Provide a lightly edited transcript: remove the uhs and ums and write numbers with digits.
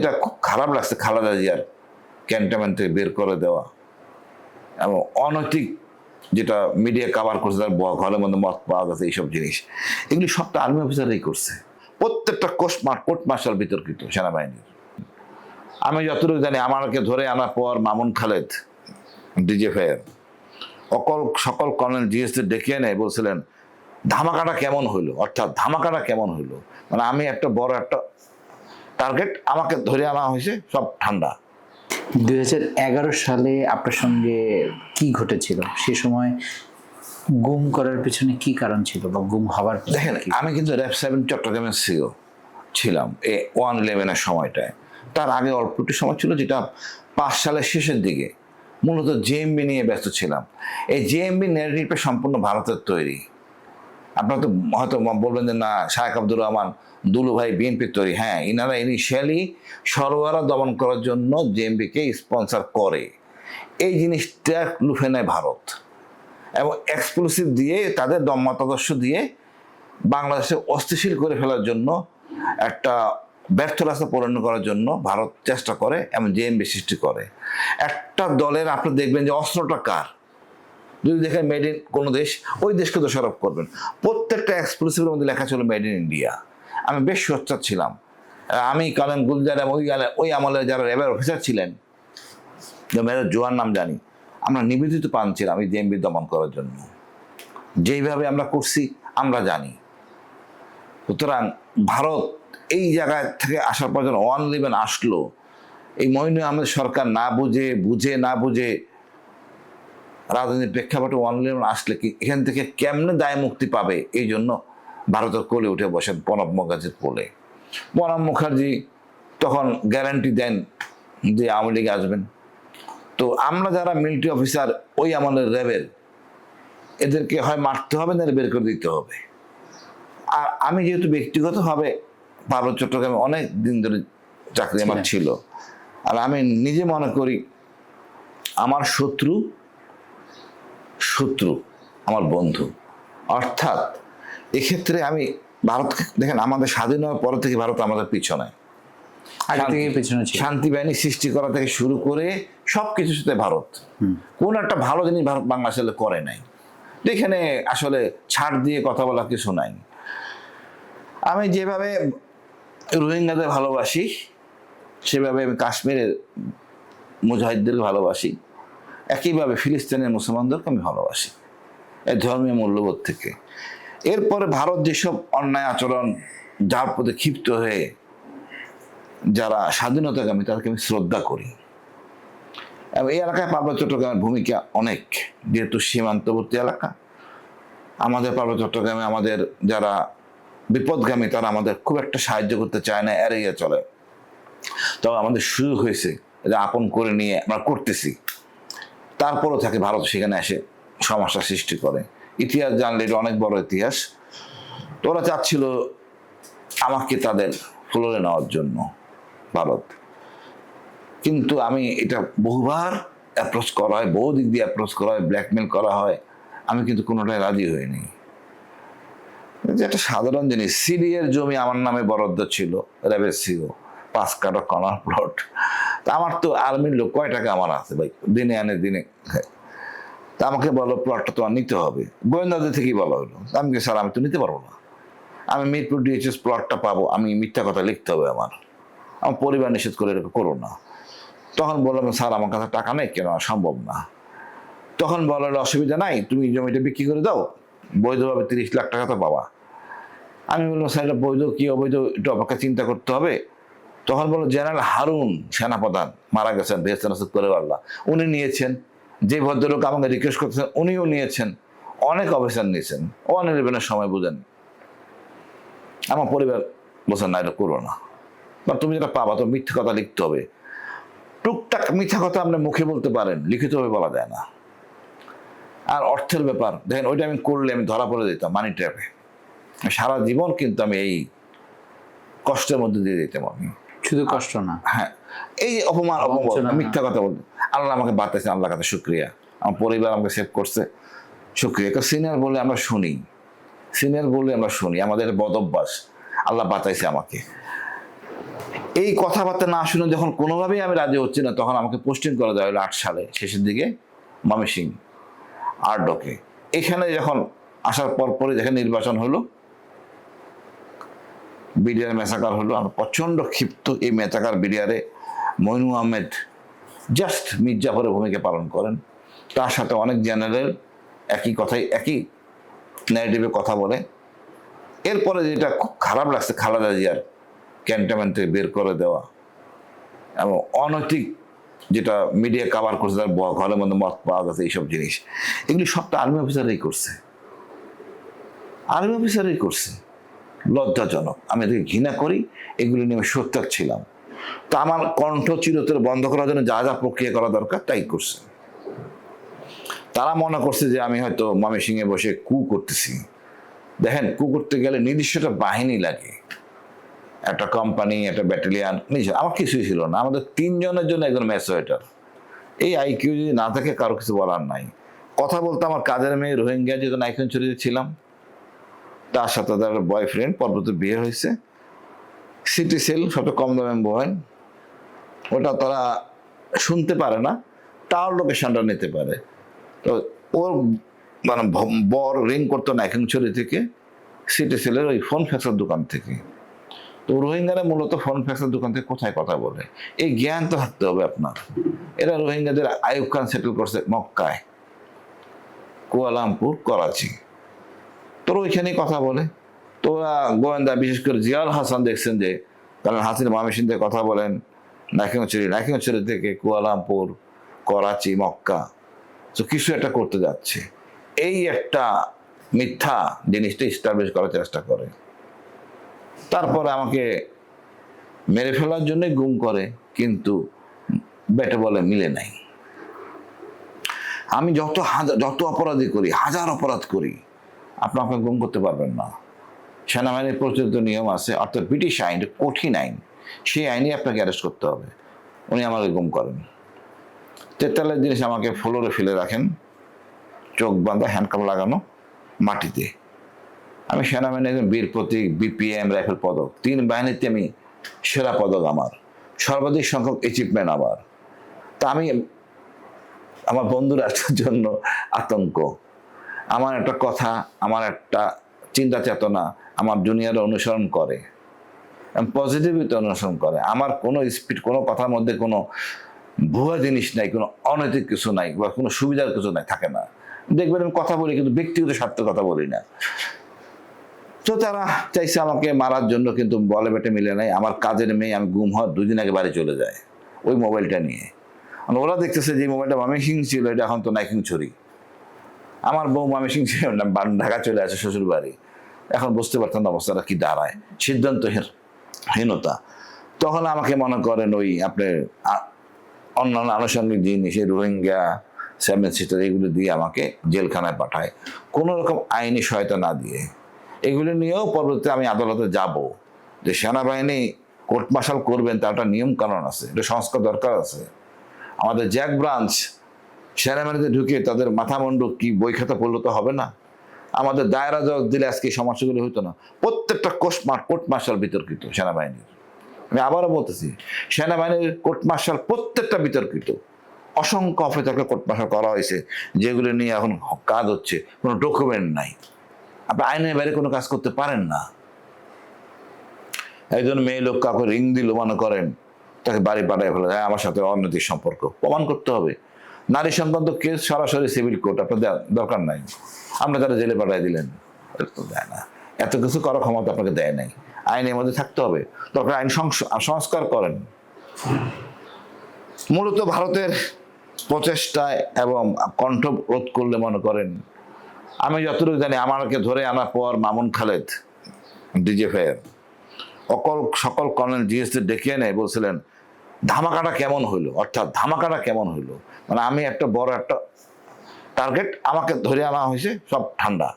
এটা খুব খারাপ লাগছে খালেদা জিয়ার ক্যান্টনমেন্ট থেকে বের করে দেওয়া এবং অনৈতিক যেটা মিডিয়া কভার করছে, তার ঘরের মধ্যে মত পাওয়া গেছে, এইসব জিনিস এগুলি সবটা আর্মি অফিসারই করছে। প্রত্যেকটা কোর্ট মার্শাল বিতর্কিত সেনাবাহিনীর। আমি যতটুকু জানি, আমাকে ধরে আনার পর মামুন খালেদ ডিজিএফআইয়ের সকল কর্নেল জিএসটি ডেকে এনে বলছিলেন ধামাকাটা কেমন হইলো, অর্থাৎ ধামাকাটা কেমন হইলো, মানে আমি একটা বড় একটা টার্গেট, আমাকে ধরে আনা হয়েছে, সব ঠান্ডা। 2011 সালে আপনার সঙ্গে কি ঘটেছিল? সে সময় গুম করার পিছনে কি কারণ ছিল বা গুম হওয়ার দেখেন, আমি কিন্তু র্যাব 7 চট্টগ্রামের সিও ছিলাম এই 1/11-এর সময়টায়। তার আগে অল্প একটু সময় ছিল, যেটা 5 সালের শেষের দিকে মূলত জেএমবি নিয়ে ব্যস্ত ছিলাম। এই জেএমবি ন্যারেটিভটা সম্পূর্ণ ভারতের তৈরি। আপনারা তো হয়তো বলবেন যে না, শায়েখ আব্দুর রহমান দুলু ভাই বিএনপির তৈরি। হ্যাঁ, ইনারা ইনিশিয়ালি সরবরাহ দমন করার জন্য জেএমবিকে স্পন্সর করে। এই জিনিসটা লুফে নেয় ভারত এবং এক্সক্লুসিভ দিয়ে তাদের মতাদর্শ দিয়ে বাংলাদেশে অস্থিতিশীল করে ফেলার জন্য, একটা ব্যর্থ রাস্তা পরিণত করার জন্য ভারত চেষ্টা করে এবং জেএমবি সৃষ্টি করে। একটা দলের আপনি দেখবেন যে অস্ত্রটা কার, যদি দেখেন মেড ইন কোনো দেশ, ওই দেশকে দোষারোপ করবেন। প্রত্যেকটা এক্সক্লুসিভের মধ্যে লেখা ছিল মেড ইন ইন্ডিয়া। আমি বেশ সোচ্চার ছিলাম। আমি কালেম গুলজার এবং ওই আমলে যারা র্যাবের অফিসার ছিলেন, মেজর জোয়ার নাম জানি, আমরা নিবেদিত প্রাণ ছিলাম এই জেএমবি দমন করার জন্য। যেইভাবে আমরা করছি আমরা জানি। সুতরাং ভারত এই জায়গায় থেকে আসার পর যখন 1/11 আসলো, এই মইনুল আহমেদ সরকার না বুঝে রাজনীতির প্রেক্ষাপটে 1/11 আসলে কি এখান থেকে কেমনে দায় মুক্তি পাবে, এই জন্য ভারতের কোলে উঠে বসেন প্রণব মুখার্জির কোলে। প্রণব মুখার্জি তখন গ্যারান্টি দেন যে আওয়ামী লীগ আসবেন। তো আমরা যারা মিলিটারি অফিসার ওই আমলের র্যাবের, এদেরকে হয় মারতে হবে না বের করে দিতে হবে। আর আমি যেহেতু ব্যক্তিগতভাবে পার্বত্য চট্টগ্রামে অনেক দিন ধরে চাকরি আমার ছিল, আর আমি নিজে মনে করি আমার শত্রু আমার বন্ধু। অর্থাৎ এক্ষেত্রে আমি ভারতকে দেখেন, আমাদের স্বাধীন হওয়ার পর থেকে ভারত আমাদের পিছনে, শান্তি বাহিনী সৃষ্টি করা থেকে শুরু করে সবকিছুর সাথে ভারত কোন একটা ভালো জিনিস ভারত বাংলাদেশে করে নাই। এখানে আসলে ছাড় দিয়ে কথা বলা কিছু নাই। আমি যেভাবে রোহিঙ্গাদের ভালোবাসি, সেভাবে আমি কাশ্মীরের মুজাহিদদের ভালোবাসি, একইভাবে ফিলিস্তিনের মুসলমানদেরকে আমি ভালোবাসি এই ধর্মীয় মূল্যবোধ থেকে। এরপরে ভারত যেসব অন্যায় আচরণ, যার প্রতি ক্ষিপ্ত হয়ে যারা স্বাধীনতাকামী, তাদেরকে আমি শ্রদ্ধা করি। এবং এই এলাকায় পার্বত্য চট্টগ্রামের ভূমিকা অনেক, যেহেতু সীমান্তবর্তী এলাকা। আমাদের পার্বত্য চট্টগ্রামে আমাদের যারা বিপদগামী, তারা আমাদের খুব একটা সাহায্য করতে চায় না, এড়িয়ে চলে। তবে আমাদের সুযোগ হয়েছে, এটা আপন করে নিয়ে আমরা করতেছি। তারপরও থাকে ভারত সেখানে এসে সমস্যা সৃষ্টি করে। ইতিহাস জানলে এটা অনেক বড় ইতিহাস। তো ওরা চাচ্ছিল আমাকে তাদের ফ্লোরে নেওয়ার জন্য ভারত, কিন্তু আমি এটা বহুবার অ্যাপ্রোচ করা হয়, বহু দিক দিয়ে অ্যাপ্রোচ করা হয়, ব্ল্যাকমেল করা হয়, আমি কিন্তু কোনোটাই রাজি হইনি। যে একটা সাধারণ জিনিস, সিডিএর জমি আমার নামে বরাদ্দ ছিল, র্যাবের সিও, 5 কাঠা কর্নার প্লট। তা আমার তো আর্মির লোক কয় টাকা আমার আছে ভাই, দিনে আনে দিনে খায়। তা আমাকে বলো প্লটটা তো আর নিতে হবে, গোয়েন্দাদের থেকেই বলা হলো। আমি কি স্যার, আমি তো নিতে পারবো না, আমি মিরপুর ডিএইচএস প্লটটা পাবো, আমি মিথ্যা কথা লিখতে হবে, আমার পরিবার নিষেধ করে এরকম করো না। তখন বললাম স্যার আমার কাছে টাকা নেই, কেন সম্ভব না। তখন বললো অসুবিধা নাই, তুমি জমিটা বিক্রি করে দাও, বৈধভাবে 30 লাখ টাকা তো পাবা। আমি বললাম স্যার এটা বৈধ কি অবৈধ একটু অপেক্ষা চিন্তা করতে হবে। তখন বললো জেনারেল হারুন সেনাপ্রধান মারা গেছেন, বেহেস্তানসিব করে আল্লাহ, উনি নিয়েছেন। যে ভদ্রলোক আমাকে রিকোয়েস্ট করতেছেন উনিও নিয়েছেন, অনেক অফিসার নিয়েছেন। 1/11-এর সময় বুঝেন, আমার পরিবার বলছেন না এটা করো না, বা তুমি যেটা পাবা তো মিথ্যা কথা লিখতে হবে। টুকটাক মিথ্যা কথা আপনি মুখে বলতে পারেন, লিখিতভাবে বলা যায় না। আর অর্থের ব্যাপার দেখেন, ওইটা আমি করলে আমি ধরা পড়ে দিতাম মানি ট্র্যাপে। সারা জীবন কিন্তু আমি এই কষ্টের মধ্যে দিয়ে দিতাম। আমি শুধু কষ্ট না, হ্যাঁ, এই অপমান মিথ্যা কথা বলতে, আল্লাহ আমাকে বাঁচাইছে, আল্লাহর কাছে শুক্রিয়া। আমার পরিবার আমাকে সেভ করছে, শুক্রিয়া। সিনিয়র বলে আমরা শুনি, আমাদের বদ অভ্যাস, আল্লাহ বাঁচাইছে আমাকে। এই কথাবার্তা না শুনে যখন কোনোভাবেই আমি রাজি হচ্ছি না, তখন আমাকে পোস্টিং করে দেওয়া হলো 8 সালে শেষের দিকে ময়মনসিংহ আরডকে। এখানে যখন আসার পরপরই দেখেন নির্বাচন হলো, বিডিআর মেসাকার হলো। আমরা প্রচণ্ড ক্ষিপ্ত। এই মেসাকার বিডিআরে মইনু আহমেদ জাস্ট মির্জাফরের ভূমিকা পালন করেন, তার সাথে অনেক জেনারেল একই কথাই একই ন্যারেটিভে কথা বলে। এরপরে যেটা খুব খারাপ লাগছে, খালেদা জিয়ার ক্যান্টনমেন্ট থেকে বের করে দেওয়া এবং অনৈতিক যেটা মিডিয়া কাভার করছে, তার ঘরের মধ্যে মদ পাওয়া গেছে, এইসব জিনিস, এগুলি সবটা আর্মি অফিসারই করছে, আর্মি অফিসারই করছে। লজ্জাজনক। আমি এদেরকে ঘৃণা করি, এগুলি নিয়ে আমি সোচ্চার ছিলাম। তো আমার কণ্ঠ চিরতরে বন্ধ করার জন্য যা যা প্রক্রিয়া করা দরকার তাই করছে। তারা মনে করছে যে আমি হয়তো ময়মনসিংহে বসে কু করতেছি। দেখেন, কু করতে গেলে নির্দিষ্ট একটা বাহিনী লাগে, একটা কোম্পানি, একটা ব্যাটালিয়ান। আমার কিছুই ছিল না, আমাদের 3 জনের জন্য একজন ম্যাসওয়েটার। এই আইকিউ যদি না থাকে কারো কিছু বলার নাই। কথা বলতে আমার কাজের মেয়ে রোহিঙ্গা যেহেতু নাইখানছড়িতে ছিলাম, তার সাথে তার বয়ফ্রেন্ড, পরবর্তী বিয়ে হয়েছে। সিটি সেল সবচেয়ে কম দামে মোবাইল, ওটা তারা শুনতে পারে না, তার লোকেশনটা নিতে পারে। তো ওর মানে বর রিং করতো নাইখানছড়ি থেকে, সিটি সেলের ওই ফোন ফ্যাক্সের দোকান থেকে। তো রোহিঙ্গারা মূলত ফোন ফ্যাক্সের দোকান থেকে কোথায় কথা বলে, এই জ্ঞান তো থাকতে হবে আপনার। এরা রোহিঙ্গাদের আইয়ুব খান সেটেল করছে মক্কায়, কুয়ালালামপুর, করাচি। তোর ওইখানেই কথা বলে। তো গোয়েন্দা, বিশেষ করে জিয়াউল হাসান দেখছেন যে, কারণ হাসিনা ময়মনসিংহ থেকে কথা বলেন নাইখানছড়ি থেকে কুয়ালালামপুর, করাচি, মক্কা, তো কিছু একটা করতে যাচ্ছে। এই একটা মিথ্যা জিনিসটা ইস্টাবলিশ করার চেষ্টা করে। তারপরে আমাকে মেরে ফেলার জন্যই গুম করে, কিন্তু ব্যাটে বলে মিলে নাই। আমি যত অপরাধী করি, হাজার অপরাধ করি, আপনাকে গুম করতে পারবেন না। সেনাবাহিনীর প্রচলিত নিয়ম আছে, অর্থাৎ ব্রিটিশ আইন, কঠিন আইন, সেই আইনে আপনাকে অ্যারেস্ট করতে হবে। উনি আমাকে গুম করেন। 43 জিনিস আমাকে ফ্লোরে ফেলে রাখেন, চোখ বাঁধা, হ্যান্ডকাপ লাগানো, মাটিতে। আমি সেনাবাহিনী একজন বীর প্রতীক, বিপিএম, রাইফেল পদক, 3 বাহিনীতে আমি সেরা পদক, আমার সর্বাধিক সংখ্যক অ্যাচিভমেন্ট আমার। তা আমি আমার বন্ধুরা জন্য আতঙ্ক। আমার একটা কথা, আমার একটা চিন্তা চেতনা আমার জুনিয়র অনুসরণ করে, পজিটিভিটি অনুসরণ করে। আমার কোনো স্পিড, কোনো কথার মধ্যে কোনো ভুয়া জিনিস নাই, কোনো অনৈতিক কিছু নাই, বা কোনো সুবিধার কিছু নাই, থাকে না। দেখবেন আমি কথা বলি, কিন্তু ব্যক্তিগত স্বার্থের কথা বলি না। তো তারা চাইছে আমাকে মারার জন্য, কিন্তু বলে বেটে মিলে নাই। আমার কাজের মেয়ে আমি গুম হওয়ার 2 দিন আগে বাড়ি চলে যায় ওই মোবাইলটা নিয়ে। ওরা দেখতেছে যে মোবাইলটা ময়মনসিংহ ছিল, এটা এখন তো নাইখানছড়ি। আমার বউ ময়মনসিংহ ছিল না, ঢাকা চলে আসে শ্বশুর বাড়ি। এখন বুঝতে পারতাম না অবস্থাটা কি দাঁড়ায়, সিদ্ধান্তহীনতা। তখন আমাকে মনে করেন ওই আপনার অন্যান্য আনুষঙ্গিক জিনিস, রোহিঙ্গা, 7 সিটার, এগুলো দিয়ে আমাকে জেলখানায় পাঠায়, কোনো রকম আইনি সহায়তা না দিয়ে। এগুলি নিয়েও পরবর্তীতে আমি আদালতে যাব, যে সেনাবাহিনী কোর্ট মার্শাল করবেন, তার একটা নিয়ম কানুন আছে, এটা সংস্কার দরকার আছে। আমাদের জ্যাক ব্রাঞ্চ সেনাবাহিনীতে ঢুকে তাদের মাথা মুন্ডু কি বই খাতা পড়লে তো হবে না। আমাদের দায়রা জজ দিলে আজকে সমস্যাগুলো হতো না। প্রত্যেকটা কোর্ট মার্শাল বিতর্কিত সেনাবাহিনীর। আমি আবারও বলতেছি, সেনাবাহিনীর কোর্ট মার্শাল প্রত্যেকটা বিতর্কিত। অসংখ্য অফিসারকে কোর্ট মার্শাল করা হয়েছে, যেগুলো নিয়ে এখন কাজ হচ্ছে, কোনো ডকুমেন্ট নাই। আপনি আইনের বাইরে কোনো কাজ করতে পারেন না। একজন মেয়ে লোক কাউকে রিং দিল, মনে করেন তাকে বাড়ি পাঠায় ফেলে, আমার সাথে অনৈতিক সম্পর্ক, প্রমাণ করতে হবে। নারী সংক্রান্ত কেস সরাসরি সিভিল কোর্ট, আপনার দরকার নাই। আপনি তারা জেলে পাঠিয়ে দিলেন, দেয় না। এত কিছু করার ক্ষমতা আপনাকে দেয় নাই। আইনের মধ্যে থাকতে হবে, দরকার আইন সংস্কার করেন। মূলত ভারতের প্রচেষ্টায় এবং কণ্ঠ রোধ করলে, মনে করেন আমি যতটুকু জানি, আমাকে ধরে আনার পর মামুন খালেদ ডিজিএফআইয়ের সকল কর্নেল জিএসদের ডেকে এনে বলছিলেন ধামাকাটা কেমন হইলো, অর্থাৎ ধামাকাটা কেমন হইলো, মানে আমি একটা বড় একটা টার্গেট, আমাকে ধরে আনা হয়েছে, সব ঠান্ডা।